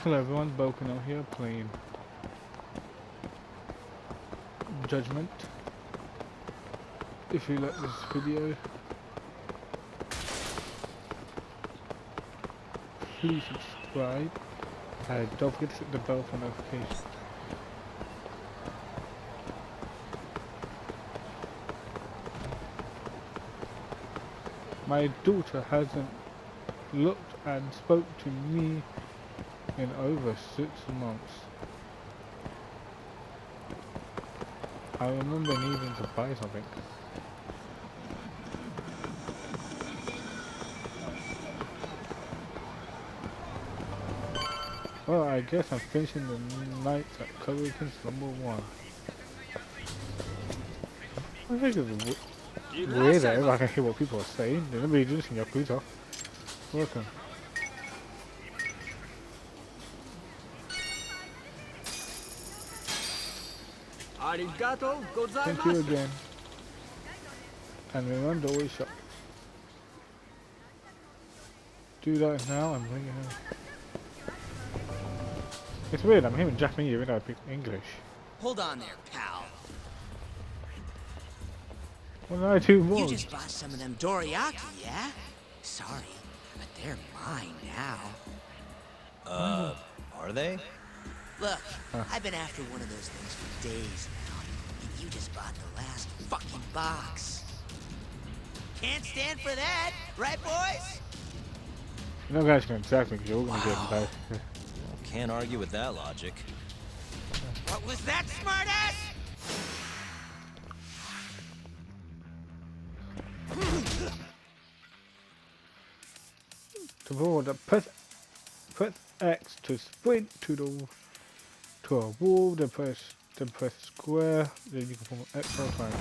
Hello everyone, Balkan out here playing Judgment. If you like this video, please subscribe and don't forget to hit the bell for notifications. My daughter hasn't looked and spoke to me in over 6 months. I remember needing to buy something. Well, I guess I'm finishing the night at Coworkers #1. I think it's weird that I can hear what people are saying. They're nobody doing this in Yakuza. Welcome. Arigato Thank you gozaimasu. again. And remember, always shop. Do that now and bring it home. It's weird, I'm hearing Japanese even though I speak English. Hold on there, pal. What did I do wrong? You just bought some of them dorayaki, yeah? Sorry, but they're mine now. Are they? Look, I've been after one of those things for days now, and you just bought the last fucking box. Can't stand for that, right, boys? You know guys can attack me because you're all gonna get embarrassed. Can't argue with that logic. What was that, smartass? To forward, press X to sprint to a wall, then press square, then you can form an X all time.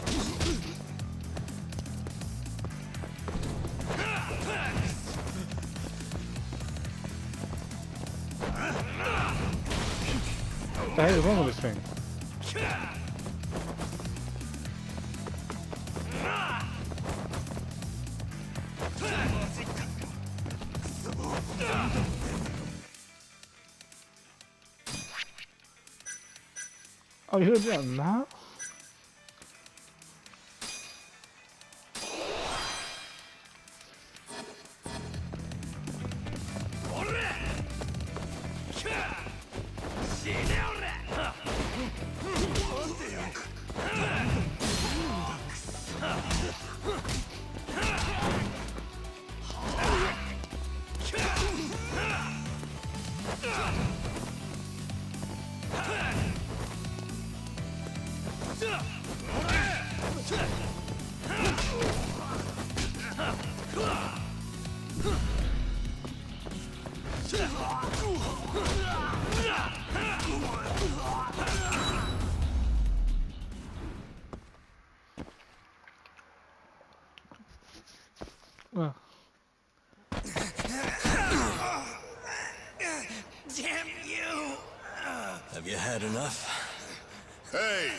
What the hell is wrong with this thing? Oh, you're doing that now? Well, Damn you! Have you had enough? Hey!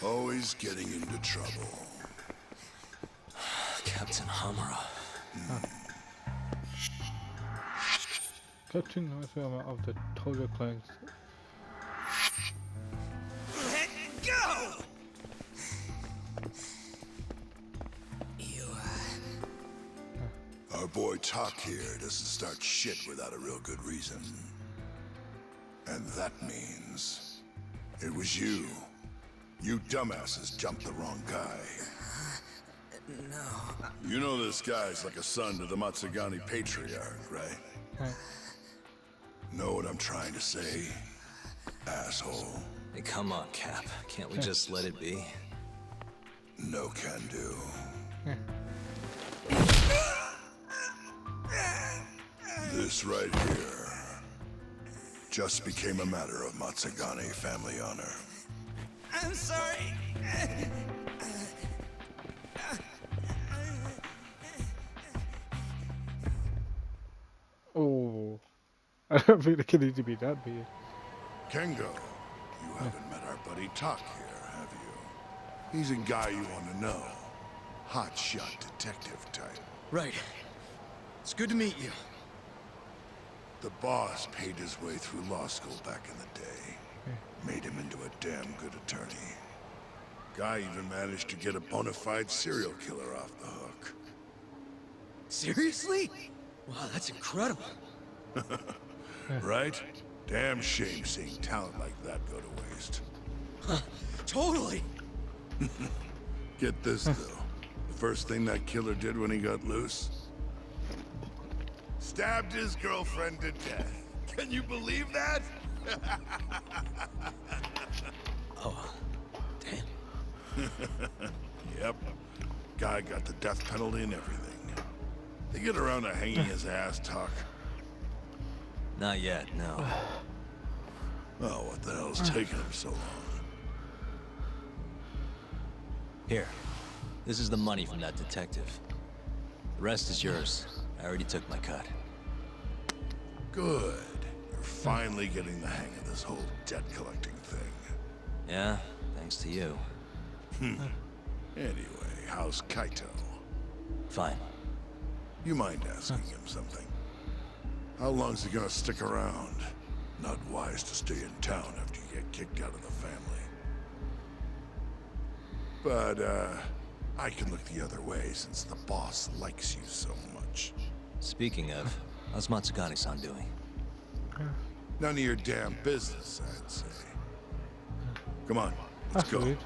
Always getting into trouble. Captain Hamura. Captain of the Toga clones. Let go! You, Our boy Talk here doesn't start shit without a real good reason. And that means it was you. You dumbasses jumped the wrong guy. no. You know this guy's like a son to the Matsugani patriarch, right? Right. Know what I'm trying to say? Asshole. Hey, come on, Cap. Can't we just let it be? No can do. This right here just became a matter of Matsugani family honor. I'm sorry. Oh, I don't think the kid needs to be that big. Kengo, you haven't met our buddy Talk here, have you? He's a guy you want to know. Hotshot detective type. Right. It's good to meet you. The boss paid his way through law school back in the day. Made him into a damn good attorney. Guy even managed to get a bona fide serial killer off the hook. Seriously? Wow, that's incredible. Right? Damn shame seeing talent like that go to waste. Totally. Get this, though. The first thing that killer did when he got loose? Stabbed his girlfriend to death. Can you believe that? Oh, damn. Yep. Guy got the death penalty and everything. They get around to hanging his ass, Tuck. Not yet, no. Oh, what the hell's taking him so long? Here. This is the money from that detective. The rest is yours. I already took my cut. Good. You're finally getting the hang of this whole debt collecting thing. Yeah? Thanks to you. Anyway, how's Kaito? Fine. You mind asking him something? How long's he gonna stick around? Not wise to stay in town after you get kicked out of the family. But, I can look the other way since the boss likes you so much. Speaking of, how's Matsugane-san doing? None of your damn business, I'd say. Come on, let's That's go. weird.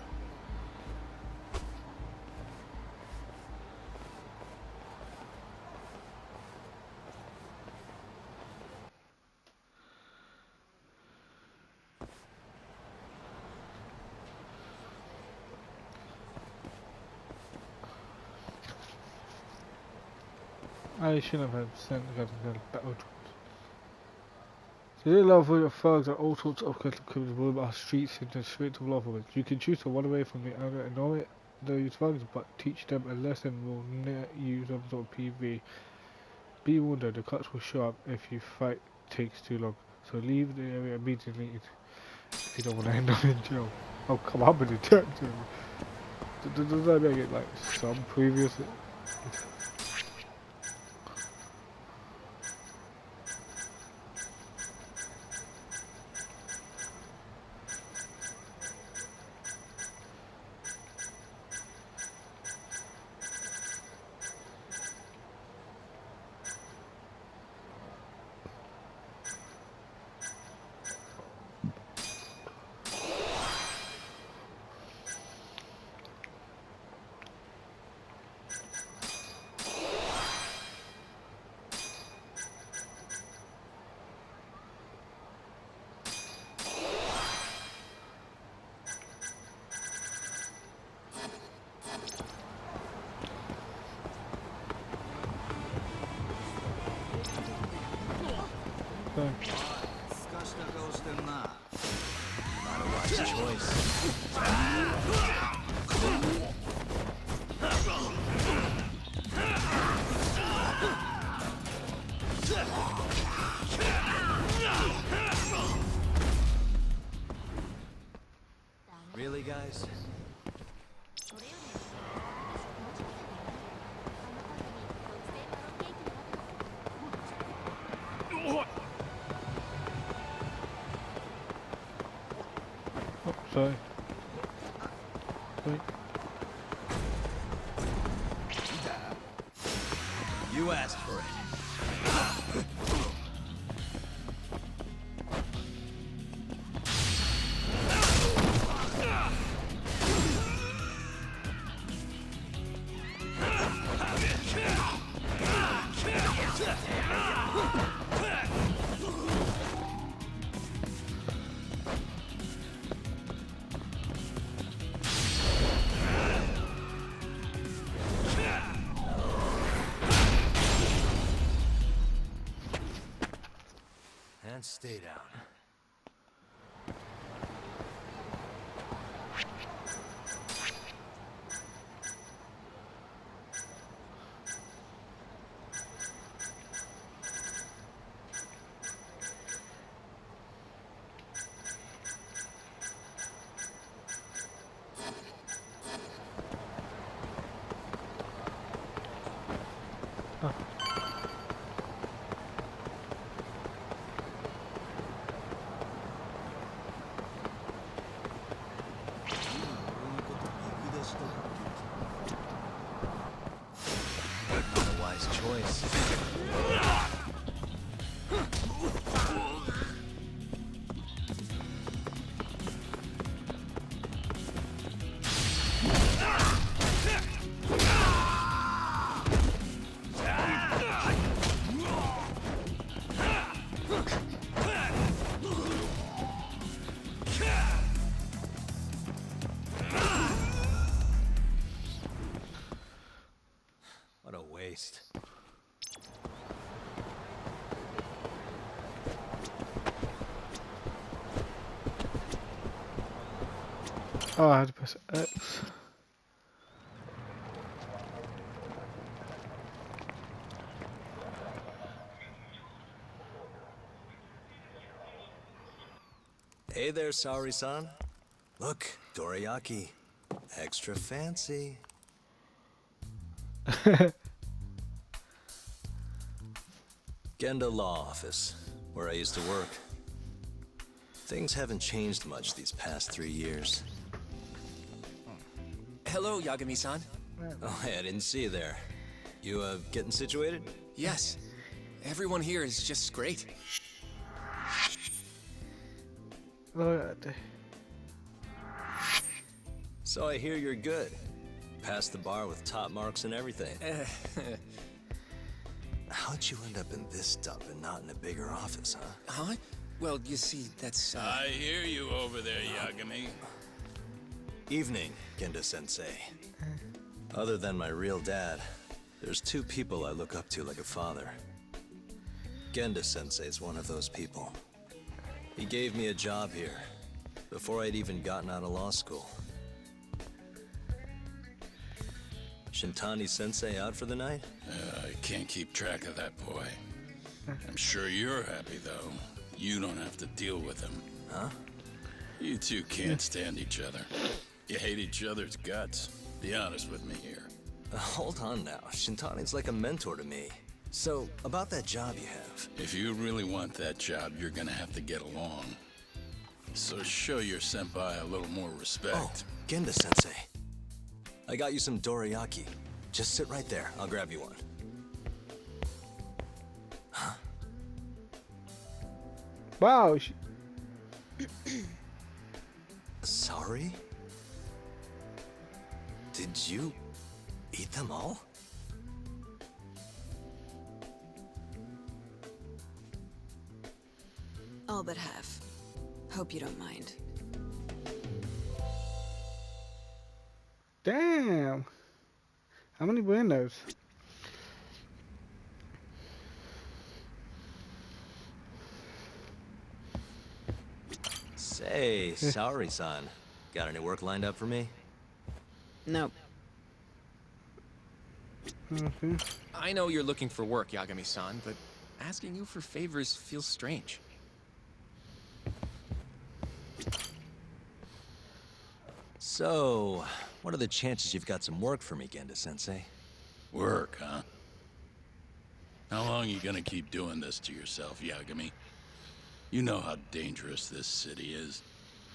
I shouldn't have sent the guy to battle. So you love with thugs and all sorts of criminals roam our streets in the streets of Lovewood. You can choose to run away from the other and know it, those thugs, but teach them a lesson will net you some sort of PV. Be warned, the cops will show up if you fight takes too long. So leave the area immediately if you don't want to end up in jail. Oh come on, I'm a detective. Does that make it like some previous? Not a wise choice. Really, guys? Oh, sorry. Wait. You asked for it. And stay down. choice. What a waste. Oh, I had to press X. Hey there, Saori-san. Look, dorayaki. Extra fancy. Genda Law Office, where I used to work. Things haven't changed much these past 3 years. Hello, Yagami-san. Oh, hey, I didn't see you there. You, getting situated? Yes, everyone here is just great. Look. So I hear you're good. Passed the bar with top marks and everything. How'd you end up in this dump and not in a bigger office, huh? Huh? Well, you see, that's, I hear you over there, Yagami. Evening, Genda-sensei. Other than my real dad, there's 2 people I look up to like a father. Genda-sensei's one of those people. He gave me a job here, before I'd even gotten out of law school. Shintani-sensei out for the night? I can't keep track of that boy. I'm sure you're happy, though. You don't have to deal with him. Huh? You two can't stand each other. You hate each other's guts. Be honest with me here. Hold on now. Shintani's like a mentor to me. So, about that job you have. If you really want that job, you're gonna have to get along. So show your senpai a little more Oh, respect. Genda-sensei. I got you some dorayaki. Just sit right there. I'll grab you one. Huh? Wow. Sorry? Did you eat them all? All but half. Hope you don't mind. Damn. How many were in those? Say, Saori-san, got any work lined up for me? Nope. Okay. I know you're looking for work, Yagami-san, but asking you for favors feels strange. So, what are the chances you've got some work for me, Genda-sensei? Work, huh? How long you gonna keep doing this to yourself, Yagami? You know how dangerous this city is.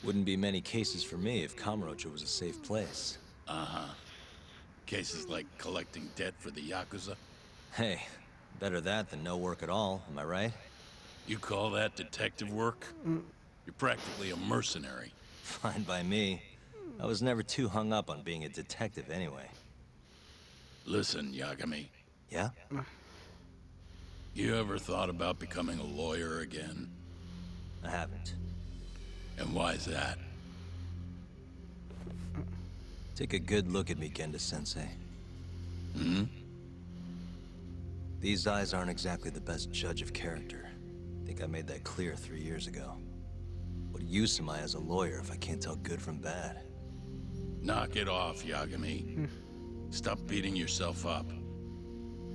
Wouldn't be many cases for me if Kamurocho was a safe place. Uh-huh. Cases like collecting debt for the Yakuza? Hey, better that than no work at all, am I right? You call that detective work? You're practically a mercenary. Fine by me. I was never too hung up on being a detective anyway. Listen, Yagami. Yeah? You ever thought about becoming a lawyer again? I haven't. And why's that? Take a good look at me, Genda-sensei. Hmm? These eyes aren't exactly the best judge of character. I think I made that clear 3 years ago. What use am I as a lawyer if I can't tell good from bad? Knock it off, Yagami. Stop beating yourself up.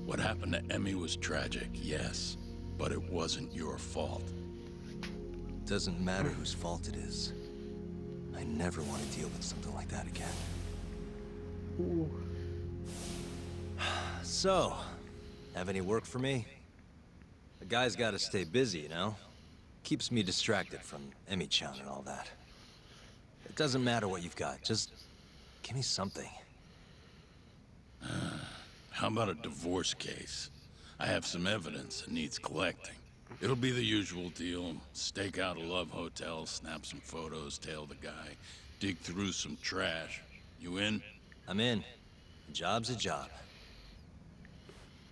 What happened to Emmy was tragic, yes, but it wasn't your fault. Doesn't matter whose fault it is. I never want to deal with something like that again. Ooh. So, have any work for me? A guy's gotta stay busy, you know? Keeps me distracted from Emmy-chan and all that. It doesn't matter what you've got, just give me something. How about a divorce case? I have some evidence that needs collecting. It'll be the usual deal. Stake out a love hotel, snap some photos, tail the guy, dig through some trash. You in? I'm in. A job's a job.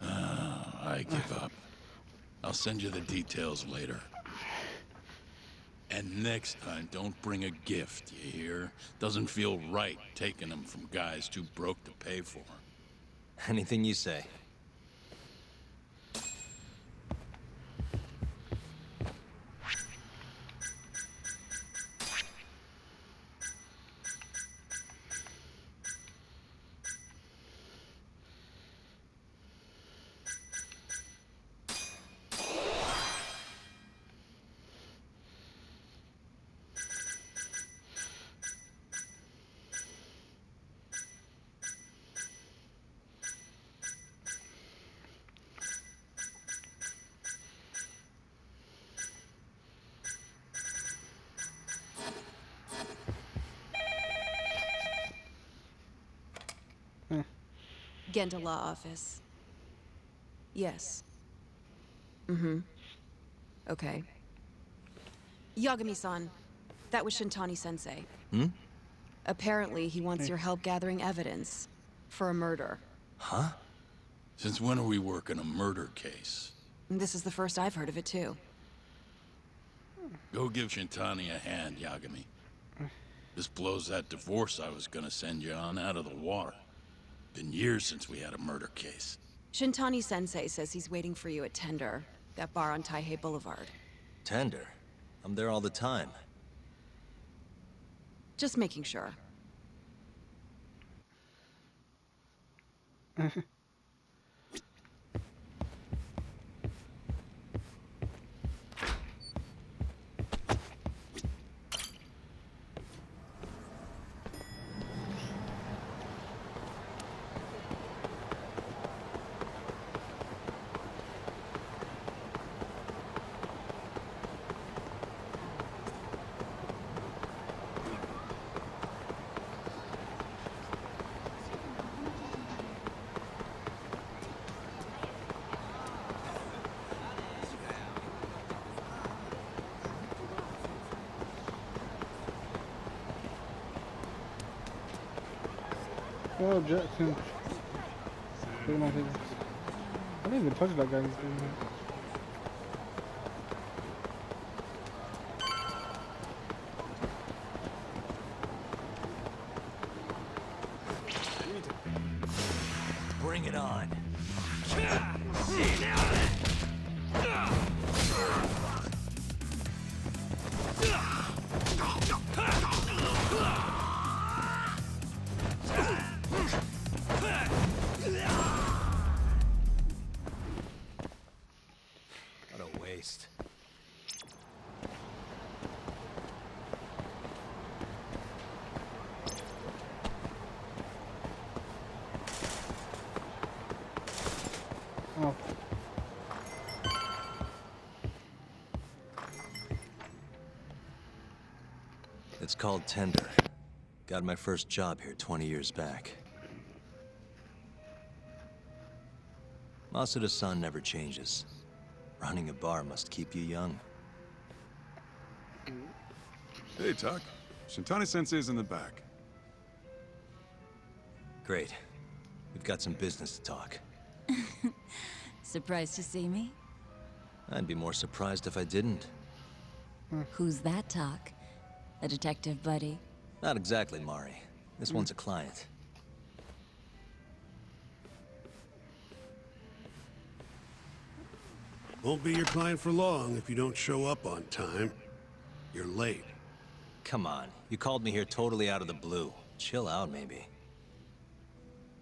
I give up. I'll send you the details later. And next time, don't bring a gift, you hear? Doesn't feel right taking them from guys too broke to pay for 'em. Anything you say. Genda Law Office. Yes. Mm-hmm. Okay. Yagami-san, that was Shintani-sensei. Hmm? Apparently, he wants your help gathering evidence for a murder. Huh? Since when are we working a murder case? This is the first I've heard of it, too. Go give Shintani a hand, Yagami. This blows that divorce I was gonna send you on out of the water. Been years since we had a murder case. Shintani-sensei says he's waiting for you at Tender, that bar on Taihei Boulevard. Tender. I'm there all the time. Just making sure. Oh, Jackson. I didn't even touch that guy. Bring it on. What a waste. Oh. It's called Tender. Got my first job here 20 years back. Masuda-san never changes. Running a bar must keep you young. Hey, Tuck. Shintani-sensei's in the back. Great. We've got some business to talk. Surprised to see me? I'd be more surprised if I didn't. Who's that, Talk? A detective buddy? Not exactly, Mari. This one's a client. Won't be your client for long if you don't show up on time. You're late. Come on. You called me here totally out of the blue. Chill out, maybe.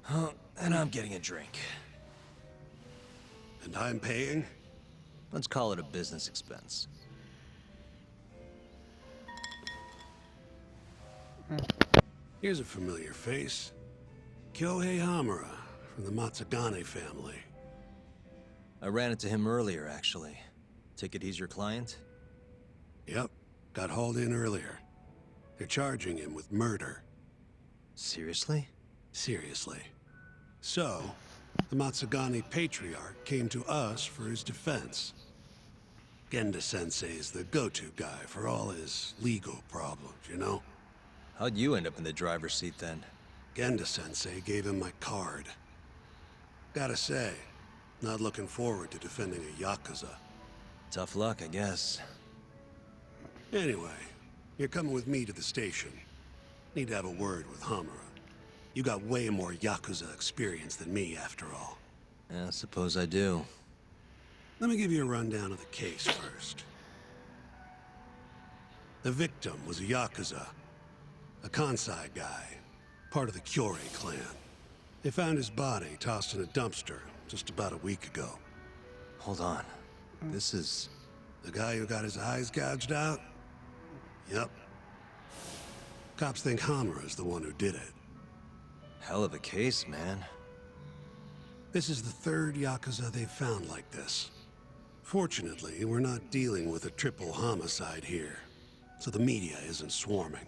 And I'm getting a drink. And I'm paying? Let's call it a business expense. Here's a familiar face. Kyohei Hamura, from the Matsugane family. I ran into him earlier, actually. Take it he's your client? Yep, got hauled in earlier. They're charging him with murder. Seriously? Seriously. So, The Matsugane Patriarch came to us for his defense. Genda-sensei is the go-to guy for all his legal problems, you know? How'd you end up in the driver's seat then? Genda-sensei gave him my card. Gotta say, not looking forward to defending a Yakuza. Tough luck, I guess. Anyway, you're coming with me to the station. Need to have a word with Hamura. You got way more Yakuza experience than me, after all. Yeah, I suppose I do. Let me give you a rundown of the case first. The victim was a Yakuza. A Kansai guy. Part of the Kyorei clan. They found his body tossed in a dumpster just about a week ago. Hold on. This is... The guy who got his eyes gouged out? Yep. Cops think Hamura's the one who did it. hell of a case, man. This is the third Yakuza they've found like this. Fortunately, we're not dealing with a triple homicide here, so the media isn't swarming.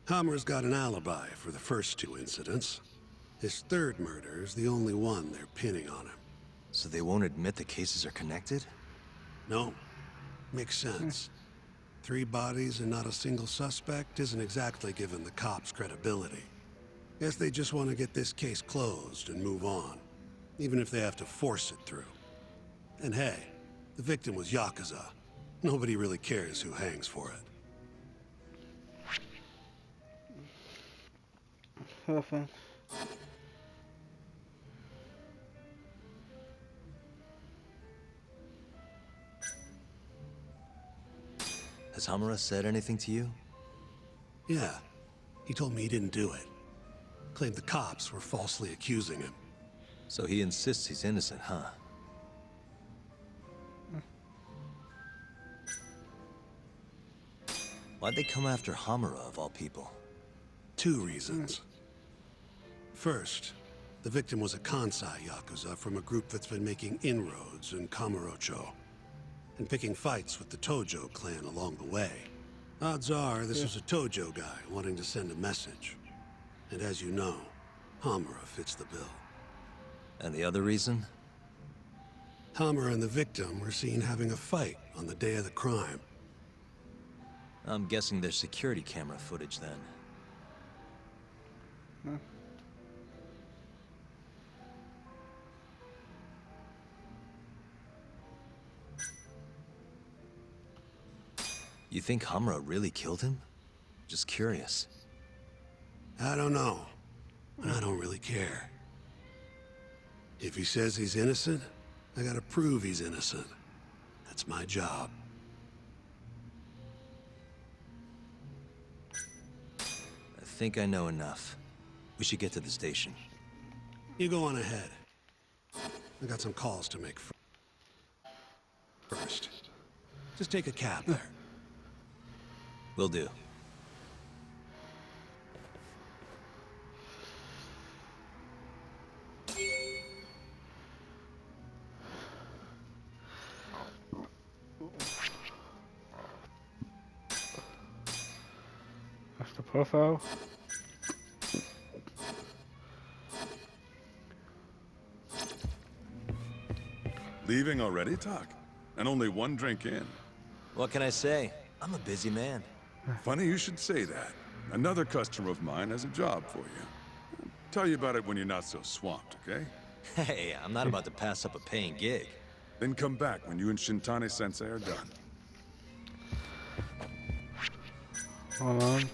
Hammer's got an alibi for the first two incidents. His third murder is the only one they're pinning on him. So they won't admit the cases are connected? No. Makes sense. 3 bodies and not a single suspect isn't exactly giving the cops credibility. Guess they just want to get this case closed and move on, even if they have to force it through. And hey, the victim was Yakuza. Nobody really cares who hangs for it. Perfect. Has Hamura said anything to you? Yeah. He told me he didn't do it. Claimed the cops were falsely accusing him. So he insists he's innocent, huh? Why'd they come after Hamura, of all people? 2 reasons. First, the victim was a Kansai Yakuza from a group that's been making inroads in Kamurocho, and picking fights with the Tojo clan along the way. Odds are this was a Tojo guy wanting to send a message. And as you know, Hamura fits the bill. And the other reason? Hamura and the victim were seen having a fight on the day of the crime. I'm guessing there's security camera footage then. You think Hamura really killed him? Just curious. I don't know. And I don't really care. If he says he's innocent, I gotta prove he's innocent. That's my job. I think I know enough. We should get to the station. You go on ahead. I got some calls to make first. Just take a cab there. Will do. That's the profile. Leaving already, Talk? And only 1 drink in. What can I say? I'm a busy man. Funny you should say that. Another customer of mine has a job for you. Tell you about it when you're not so swamped, okay? Hey, I'm not about to pass up a paying gig. Then come back when you and Shintani-sensei are done. Hold on.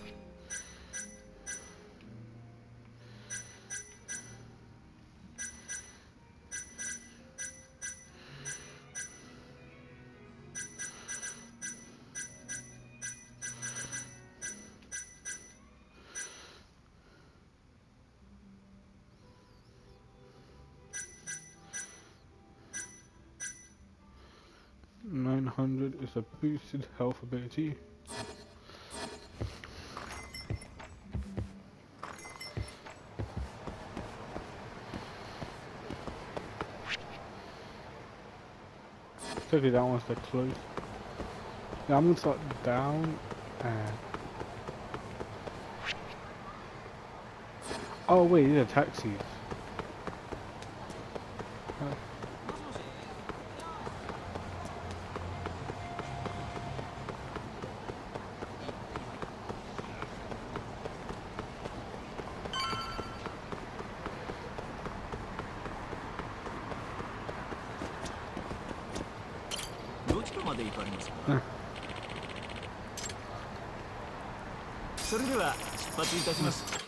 $900 is a boosted health ability. Okay, that one's the close. Yeah, I'm gonna start down and... Oh wait, these are taxis. まで行かれますか。それでは出発いたします。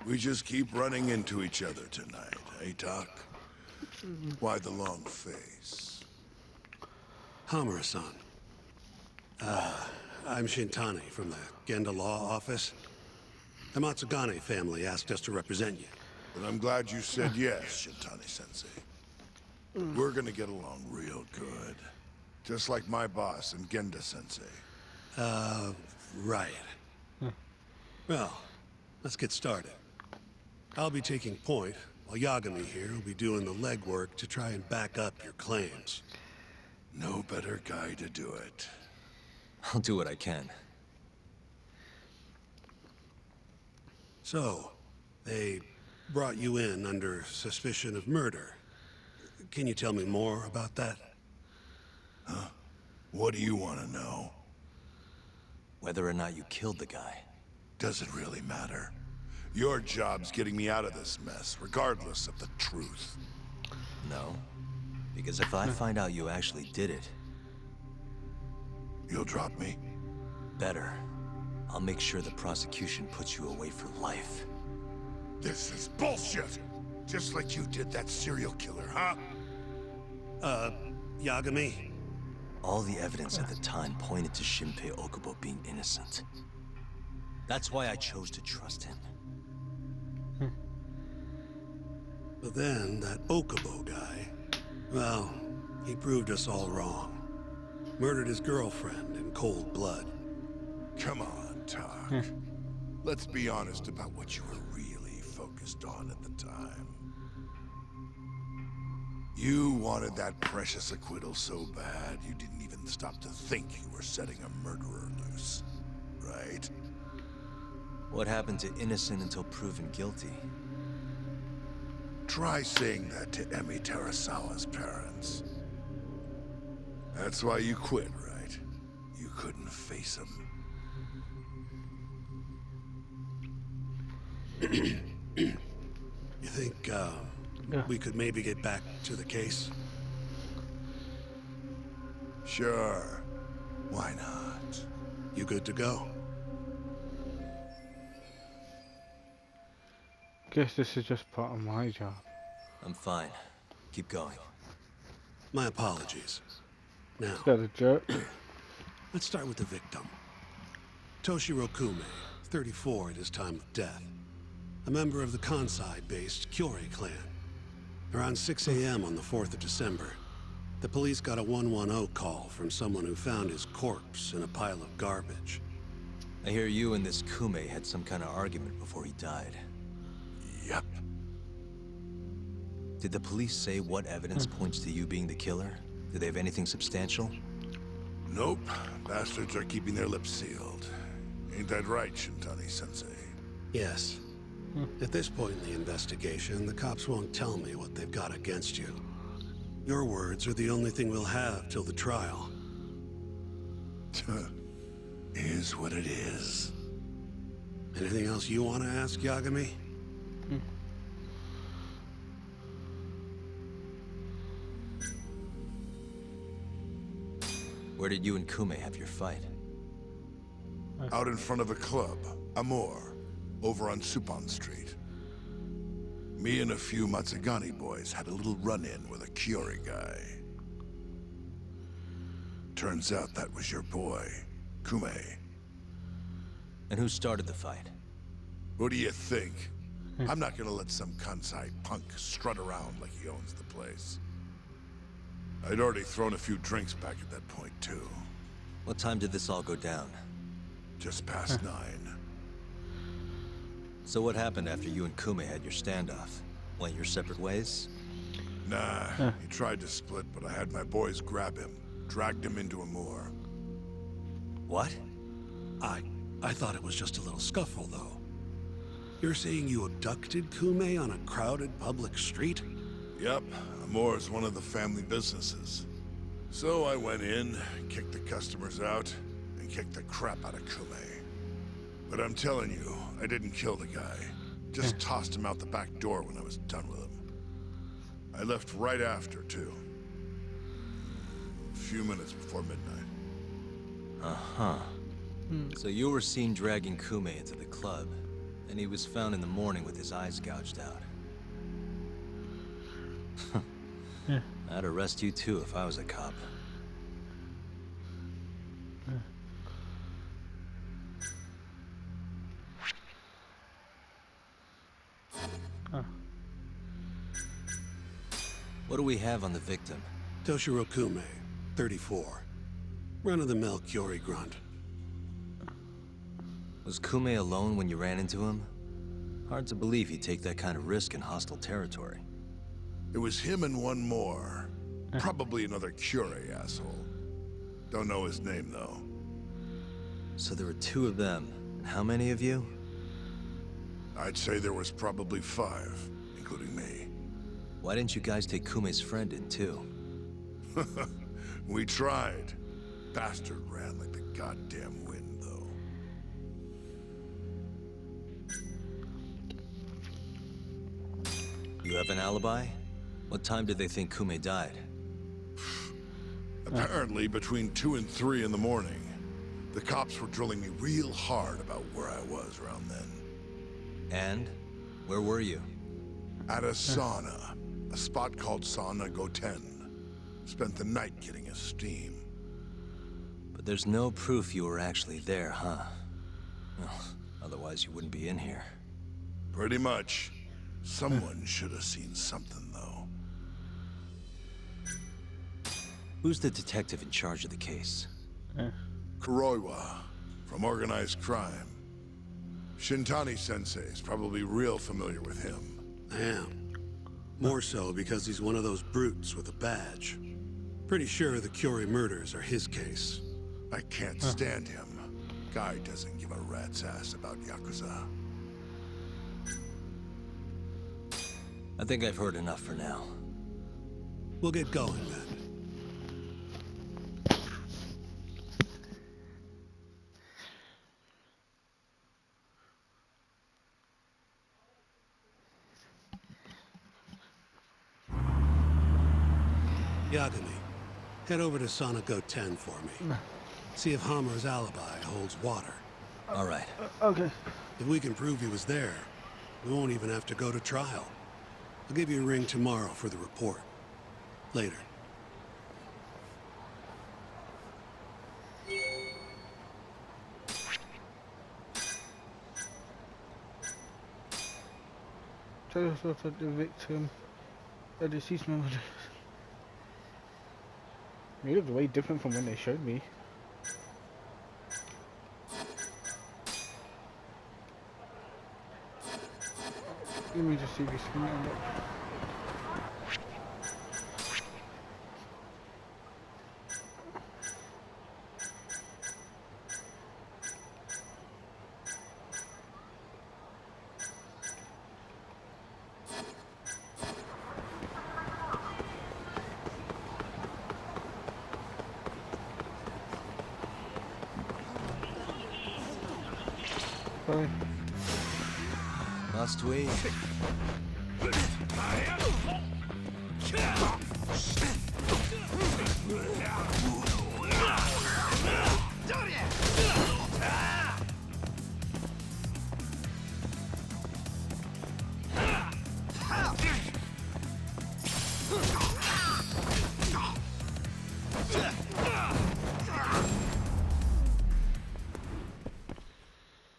We just keep running into each other tonight, eh, Doc? Why the long face? Hamura-san. I'm Shintani from the Genda Law Office. The Matsugane family asked us to represent you. But I'm glad you said yes, Shintani-sensei. We're gonna get along real good. Just like my boss and Genda-sensei. Right. Well, let's get started. I'll be taking point, while Yagami here will be doing the legwork to try and back up your claims. No better guy to do it. I'll do what I can. So, they brought you in under suspicion of murder. Can you tell me more about that? Huh? What do you want to know? Whether or not you killed the guy. Does it really matter? Your job's getting me out of this mess, regardless of the truth. No. Because if I find out you actually did it... You'll drop me? Better. I'll make sure the prosecution puts you away for life. This is bullshit! Just like you did that serial killer, huh? Yagami? All the evidence at the time pointed to Shinpei Okubo being innocent. That's why I chose to trust him. But then, that Okubo guy, well, he proved us all wrong. Murdered his girlfriend in cold blood. Come on, Tak. Let's be honest about what you were really focused on at the time. You wanted that precious acquittal so bad, you didn't even stop to think you were setting a murderer loose. Right? What happened to innocent until proven guilty? Try saying that to Emi Terasawa's parents. That's why you quit, right? You couldn't face him. You think, we could maybe get back to the case? Sure. Why not? You good to go? Guess this is just part of my job. I'm fine. Keep going. My apologies. Now, Is that a joke? let's start with the victim. Toshiro Kume, 34 at his time of death. A member of the Kansai-based Kyori clan. Around 6 a.m. on the 4th of December, the police got a 110 call from someone who found his corpse in a pile of garbage. I hear you and this Kume had some kind of argument before he died. Yep. Did the police say what evidence points to you being the killer? Do they have anything substantial? Nope. Bastards are keeping their lips sealed. Ain't that right, Shintani-sensei? Yes. At this point in the investigation, the cops won't tell me what they've got against you. Your words are the only thing we'll have till the trial. Is what it is. Anything else you want to ask, Yagami? Where did you and Kume have your fight? Out in front of a club, Amor, over on Supon Street. Me and a few Matsugane boys had a little run-in with a Kyori guy. Turns out that was your boy, Kume. And who started the fight? What do you think? I'm not gonna let some Kansai punk strut around like he owns the place. I'd already thrown a few drinks back at that point, too. What time did this all go down? Just past 9. So what happened after you and Kume had your standoff? Went your separate ways? Nah, he tried to split, but I had my boys grab him. Dragged him into Amor. What? I thought it was just a little scuffle, though. You're saying you abducted Kume on a crowded public street? Yep, Amor's one of the family businesses. So I went in, kicked the customers out, and kicked the crap out of Kume. But I'm telling you, I didn't kill the guy. Just tossed him out the back door when I was done with him. I left right after, too. A few minutes before midnight. Uh-huh. So you were seen dragging Kume into the club, and he was found in the morning with his eyes gouged out. I'd arrest you too if I was a cop. What do we have on the victim? Toshiro Kume, 34. Run-of-the-mill Kyori grunt. Was Kume alone when you ran into him? Hard to believe he'd take that kind of risk in hostile territory. It was him and one more. Probably another Curie asshole. Don't know his name, though. So there were 2 of them. And how many of you? I'd say there was probably 5, including me. Why didn't you guys take Kume's friend in, too? We tried. Bastard ran like the goddamn wind, though. You have an alibi? What time did they think Kume died? Apparently between 2 and 3 in the morning. The cops were drilling me real hard about where I was around then. And? Where were you? At a sauna. A spot called Sauna Goten. Spent the night getting a steam. But there's no proof you were actually there, huh? Well, otherwise you wouldn't be in here. Pretty much. Someone should have seen something, though. Who's the detective in charge of the case? Kuroiwa, from organized crime. Shintani-sensei's probably real familiar with him. Damn. More so because he's one of those brutes with a badge. Pretty sure the Curie murders are his case. I can't stand him. Guy doesn't give a rat's ass about Yakuza. I think I've heard enough for now. We'll get going then. Yagami, head over to Sonico 10 for me. See if Hammer's alibi holds water. All right. Okay. If we can prove he was there, we won't even have to go to trial. I'll give you a ring tomorrow for the report. Later. Tell us what the victim, the deceased member. He looks way different from when they showed me. Let me just see if he's skinny or not. Fine. Must we?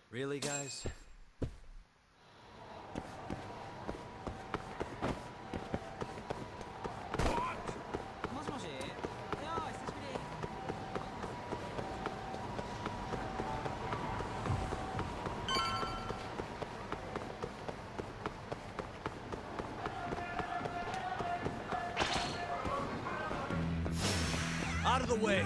Really, guys? Out of the way!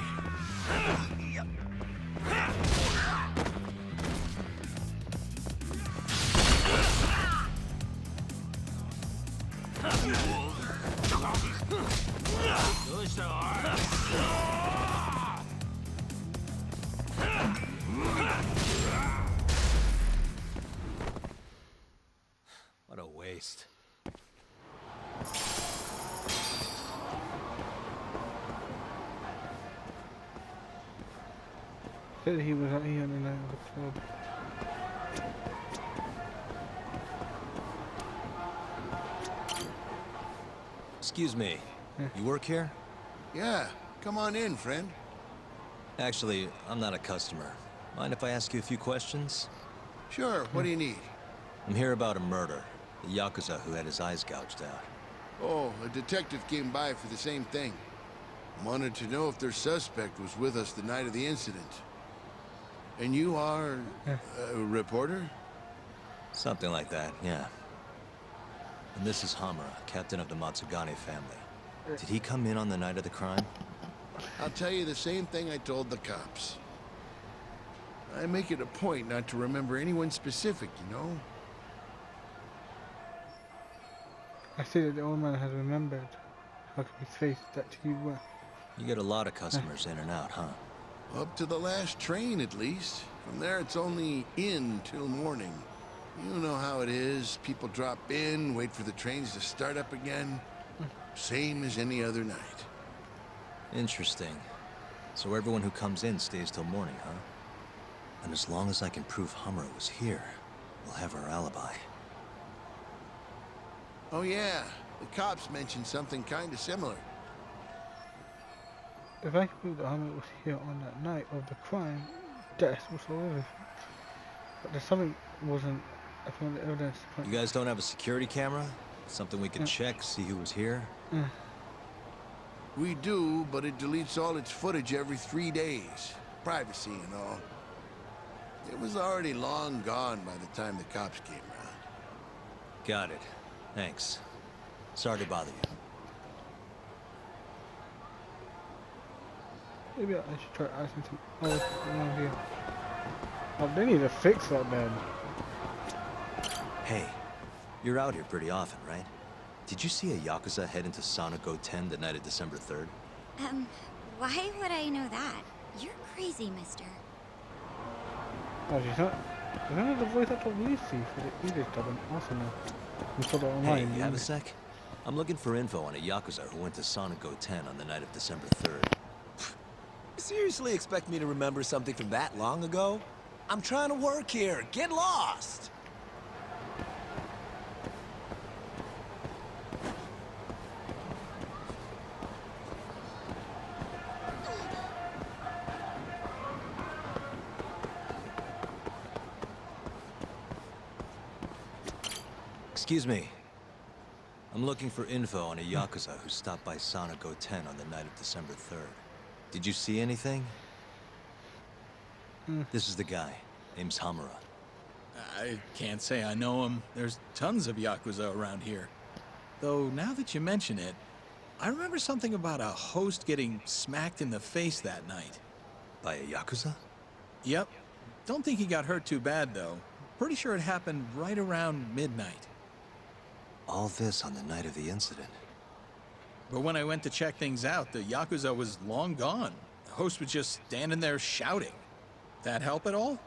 waste. Said he was out here on the night of the club. Excuse me. Yeah. You work here? Yeah, come on in, friend. Actually, I'm not a customer. Mind if I ask you a few questions? Sure, what do you need? I'm here about a murder. The Yakuza who had his eyes gouged out. Oh, a detective came by for the same thing. Wanted to know if their suspect was with us the night of the incident. And you are a reporter? Something like that, yeah. And this is Hamura, captain of the Matsugane family. Did he come in on the night of the crime? I'll tell you the same thing I told the cops. I make it a point not to remember anyone specific, you know? I see that the old man has remembered. How can his face that to you were? You get a lot of customers in and out, huh? Up to the last train, at least. From there, it's only in till morning. You know how it is. People drop in, wait for the trains to start up again. Same as any other night. Interesting. So everyone who comes in stays till morning, huh? And as long as I can prove Hamura was here, we'll have our alibi. Oh yeah, the cops mentioned something kind of similar. If I could prove that Hamlet was here on that night of the crime, death whatsoever. But there's something wasn't. I found the evidence. You guys don't have a security camera? Something we could check, see who was here? We do, but it deletes all its footage every 3 days. Privacy and all. It was already long gone by the time the cops came around. Got it. Thanks. Sorry to bother you. Maybe I should try asking some. Oh, around here. Oh, they need to fix that then. Hey, you're out here pretty often, right? Did you see a Yakuza head into Sonic 10 the night of December 3rd? Why would I know that? You're crazy, mister. Oh, she's not. Is that the voice actor Lucy for the English dub in Arsenal? We saw that online. Hey, you have a sec? I'm looking for info on a Yakuza who went to Sonic 10 on the night of December 3rd. Seriously expect me to remember something from that long ago? I'm trying to work here. Get lost! Excuse me. I'm looking for info on a Yakuza who stopped by Sonic 10 on the night of December 3rd. Did you see anything? This is the guy. Name's Hamura. I can't say I know him. There's tons of Yakuza around here. Though, now that you mention it, I remember something about a host getting smacked in the face that night. By a Yakuza? Yep. Don't think he got hurt too bad, though. Pretty sure it happened right around midnight. All this on the night of the incident. But when I went to check things out, the Yakuza was long gone. The host was just standing there shouting. That help at all?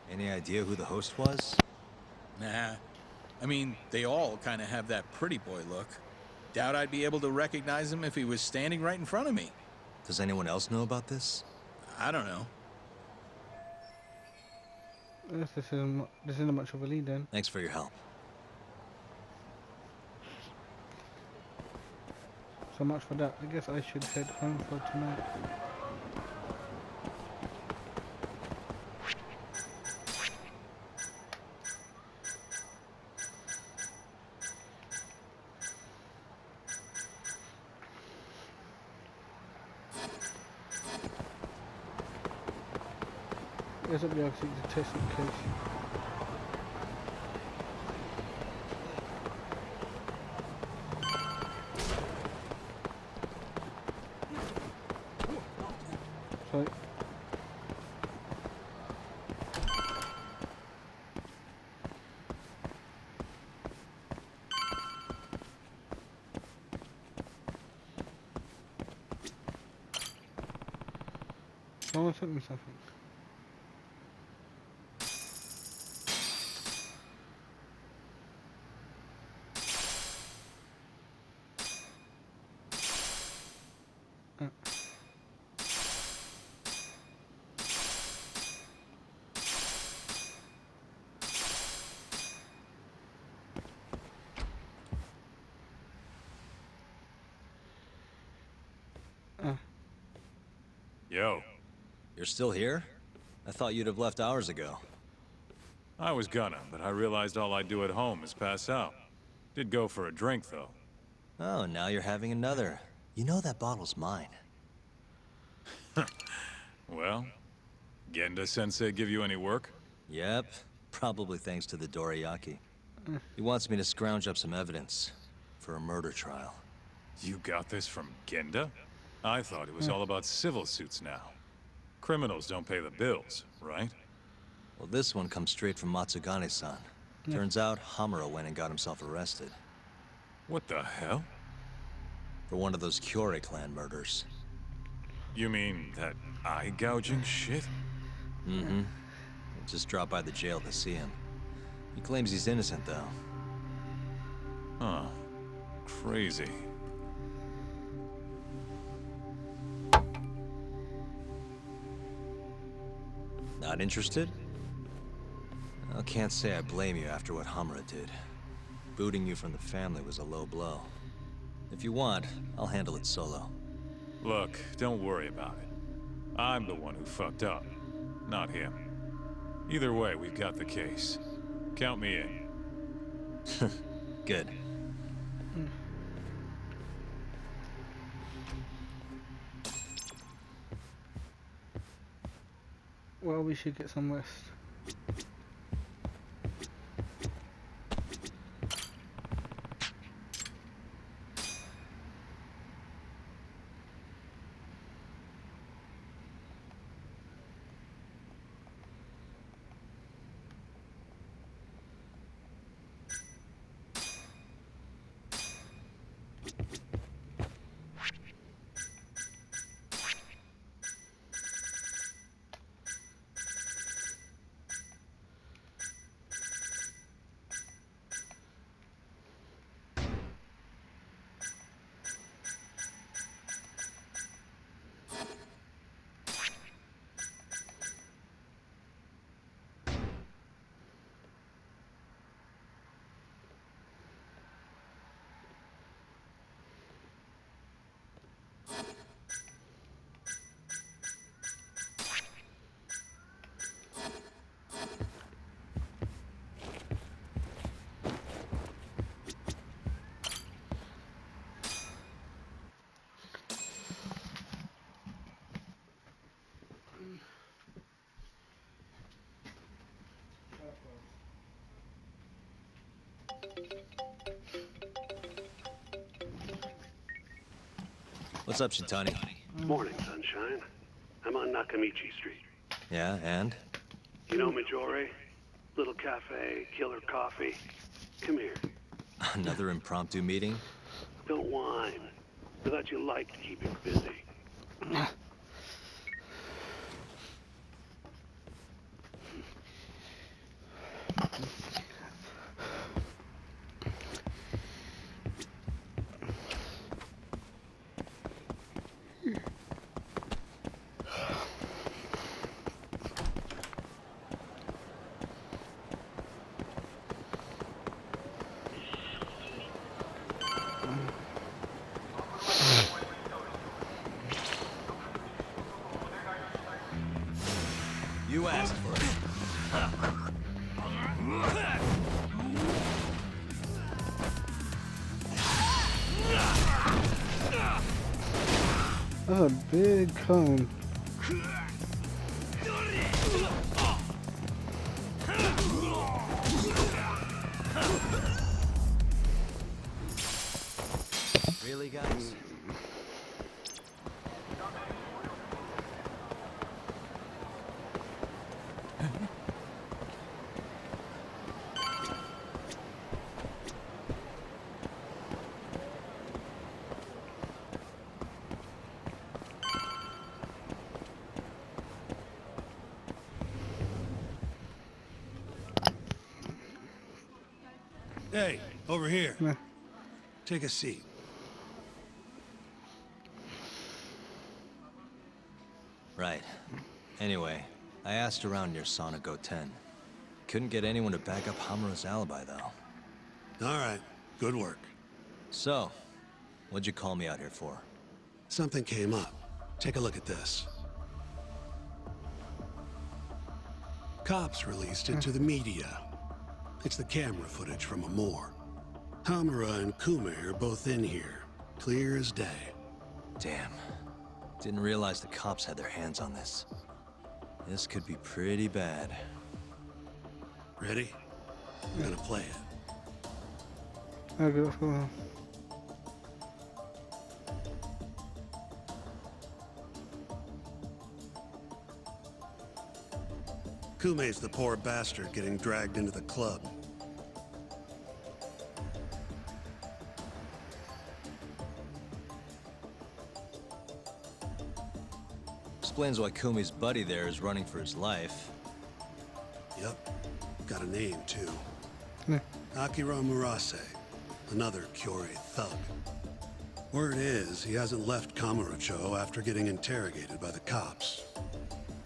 Any idea who the host was? Nah. I mean, they all kind of have that pretty boy look. Doubt I'd be able to recognize him if he was standing right in front of me. Does anyone else know about this? I don't know. This isn't much of a lead then. Thanks for your help. So much for that. I guess I should head home for tonight. Guess I'll be able to take the test in case. Sorry. Someone sent me something. Yo. You're still here? I thought you'd have left hours ago. I was gonna, but I realized all I do at home is pass out. Did go for a drink, though. Oh, now you're having another. You know that bottle's mine. Well, Genda-sensei give you any work? Yep, probably thanks to the dorayaki. He wants me to scrounge up some evidence for a murder trial. You got this from Genda? I thought it was all about civil suits now. Criminals don't pay the bills, right? Well, this one comes straight from Matsugane-san. Turns out, Hamura went and got himself arrested. What the hell? For one of those Kyorei clan murders. You mean that eye-gouging shit? Mm-hmm. Just dropped by the jail to see him. He claims he's innocent, though. Huh. Crazy. Not interested? I can't say I blame you after what Hamura did. Booting you from the family was a low blow. If you want, I'll handle it solo. Look, don't worry about it. I'm the one who fucked up, not him. Either way, we've got the case. Count me in. Good. Well, we should get some rest. What's up, Shintani? Morning, sunshine. I'm on Nakamichi Street. Yeah, and? You know Majore? Little cafe, killer coffee. Come here. Another impromptu meeting? Don't whine. I thought you liked keeping busy. You asked for it. That's a big cone. Really, guys? Hey, over here. Take a seat. Right. Anyway, I asked around near Sonic 10. Couldn't get anyone to back up Hamura's alibi, though. All right, good work. So, what'd you call me out here for? Something came up. Take a look at this. Cops released it to the media. It's the camera footage from Amor. Hamura and Kume are both in here, clear as day. Damn. Didn't realize the cops had their hands on this. This could be pretty bad. Ready? I'm gonna play it. Okay, what's going on? Kume's the poor bastard getting dragged into the club. Explains why Kumi's buddy there is running for his life. Yep. Got a name, too. Yeah. Akira Murase, another Kyorei thug. Word is, he hasn't left Kamurocho after getting interrogated by the cops.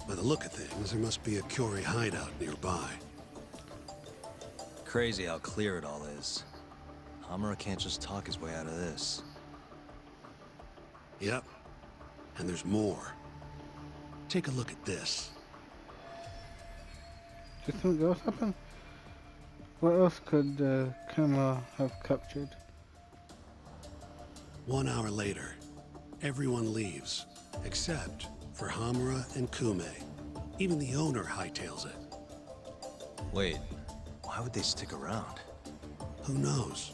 By the look of things, there must be a Kyorei hideout nearby. Crazy how clear it all is. Hamura can't just talk his way out of this. Yep. And there's more. Take a look at this. Did something else happen? What else could the camera have captured? 1 hour later, everyone leaves, except for Hamura and Kume. Even the owner hightails it. Wait, why would they stick around? Who knows?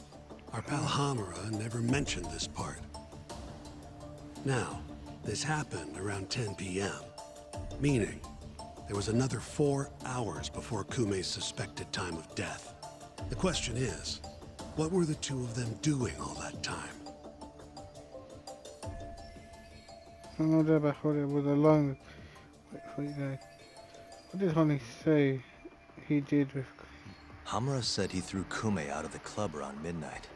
Our pal Hamura never mentioned this part. Now, this happened around 10 p.m., meaning there was another 4 hours before Kume's suspected time of death. The question is, what were the two of them doing all that time? I know that back when it was alone. Wait for you guys. What did Honey say he did with... Hamura said he threw Kume out of the club around midnight.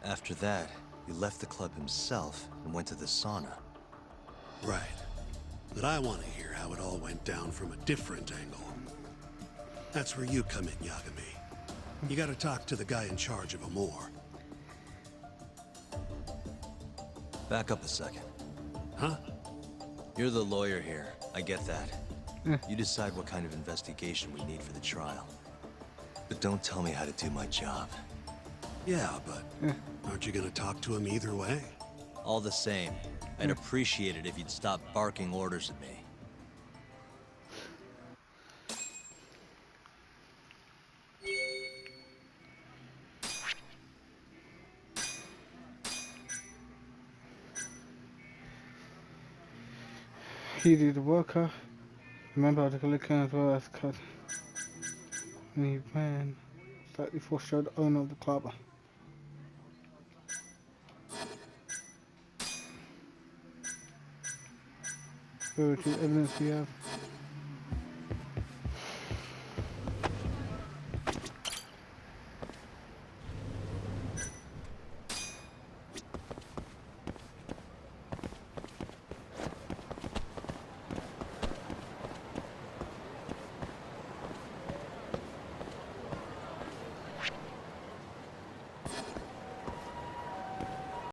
After that, he left the club himself and went to the sauna. Right. But I want to hear how it all went down from a different angle. That's where you come in, Yagami. You gotta talk to the guy in charge of Amor. Back up a second. Huh? You're the lawyer here. I get that. You decide what kind of investigation we need for the trial. But don't tell me how to do my job. Yeah, but aren't you gonna talk to him either way? All the same, I'd appreciate it if you'd stop barking orders at me. He did the worker. Remember the collection as well as cut. And he ran slightly foreshadowed the owner of the club. Where is the evidence we have?